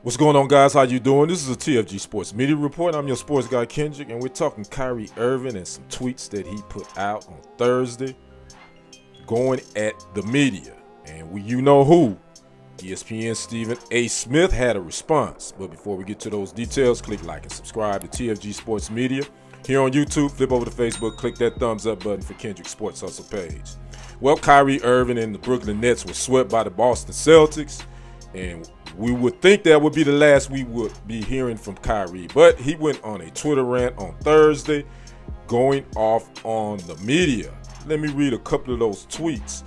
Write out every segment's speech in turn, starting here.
What's going on, guys? How you doing? This is a TFG Sports Media Report. I'm your sports guy, Kendrick, and we're talking Kyrie Irving and some tweets that he put out on Thursday going at the media. And you know who. ESPN Stephen A. Smith had a response. But before we get to those details, click like and subscribe to TFG Sports Media. Here on YouTube, flip over to Facebook, click that thumbs up button for Kendrick Sports Hustle page. Well, Kyrie Irving and the Brooklyn Nets were swept by the Boston Celtics, and we would think that would be the last we would be hearing from Kyrie. But he went on a Twitter rant on Thursday, going off on the media. Let me read a couple of those tweets.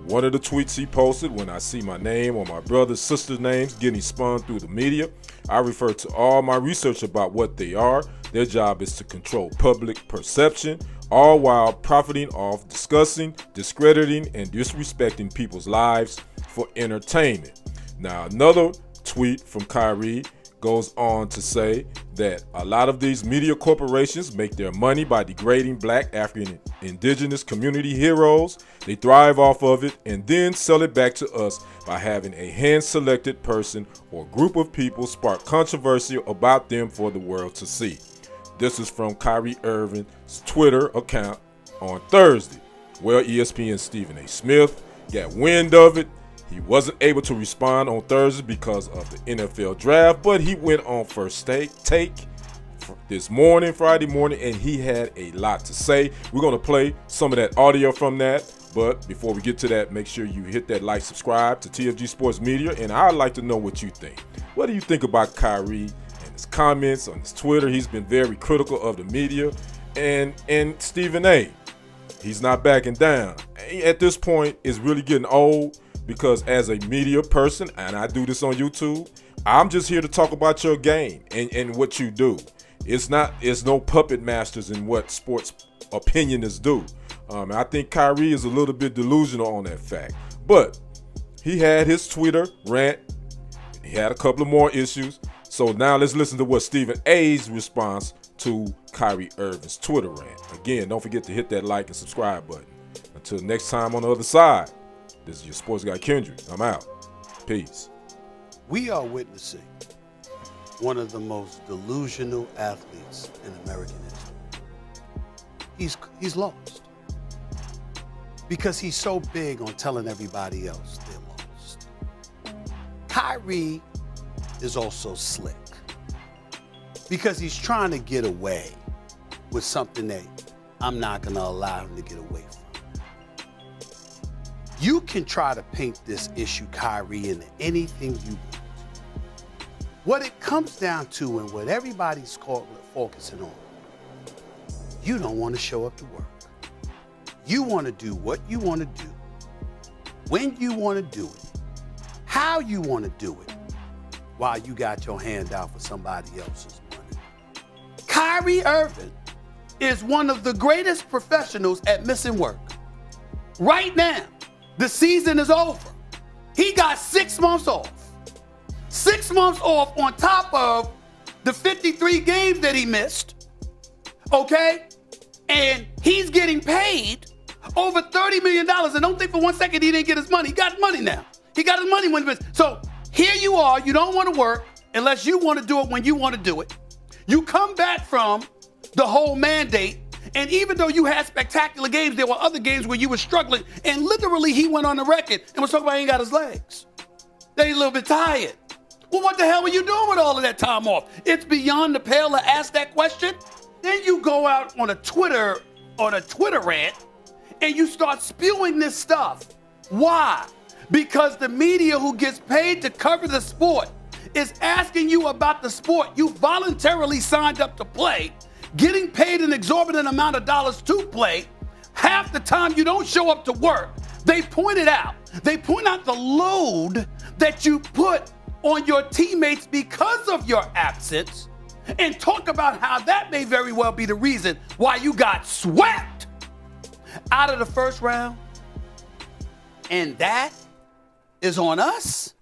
One of the tweets he posted: when I see my name or my brother's sister's names getting spun through the media, I refer to all my research about what they are. Their job is to control public perception, all while profiting off discussing, discrediting, and disrespecting people's lives for entertainment. Now, another tweet from Kyrie goes on to say that a lot of these media corporations make their money by degrading Black, African, indigenous community heroes. They thrive off of it and then sell it back to us by having a hand-selected person or group of people spark controversy about them for the world to see. This is from Kyrie Irving's Twitter account on Thursday. Well, ESPN Stephen A. Smith got wind of it. He wasn't able to respond on Thursday because of the NFL draft, but he went on First Take this morning, Friday morning, and he had a lot to say. We're going to play some of that audio from that, but before we get to that, make sure you hit that like, subscribe to TFG Sports Media, and I'd like to know what you think. What do you think about Kyrie and his comments on his Twitter? He's been very critical of the media, and Stephen A. He's not backing down. At this point, it's really getting old. Because as a media person, and I do this on YouTube, I'm just here to talk about your game and what you do. It's no puppet masters in what sports opinionists do. I think Kyrie is a little bit delusional on that fact. But he had his Twitter rant. He had a couple of more issues. So now let's listen to what Stephen A's response to Kyrie Irving's Twitter rant. Again, don't forget to hit that like and subscribe button. Until next time on the other side. This is your sports guy, Kendrick. I'm out. Peace. We are witnessing one of the most delusional athletes in American history. He's lost. Because he's so big on telling everybody else they're lost. Kyrie is also slick. Because he's trying to get away with something that I'm not going to allow him to get away from. You can try to paint this issue, Kyrie, into anything you want. What it comes down to and what everybody's focusing on, you don't want to show up to work. You want to do what you want to do, when you want to do it, how you want to do it, while you got your hand out for somebody else's money. Kyrie Irving is one of the greatest professionals at missing work. Right now, the season is over. He got 6 months off. 6 months off on top of the 53 games that he missed, okay? And he's getting paid over $30 million. And don't think for 1 second he didn't get his money. He got his money now. He got his money when he missed. So here you are. You don't want to work unless you want to do it when you want to do it. You come back from the whole mandate. And even though you had spectacular games, there were other games where you were struggling. And literally, he went on the record and was talking about he ain't got his legs. That he's a little bit tired. Well, what the hell were you doing with all of that time off? It's beyond the pale to ask that question. Then you go out on a Twitter rant and you start spewing this stuff. Why? Because the media who gets paid to cover the sport is asking you about the sport you voluntarily signed up to play, getting paid an exorbitant amount of dollars to play. Half the time you don't show up to work. They point it out. They point out the load that you put on your teammates because of your absence and talk about how that may very well be the reason why you got swept out of the first round. And that is on us.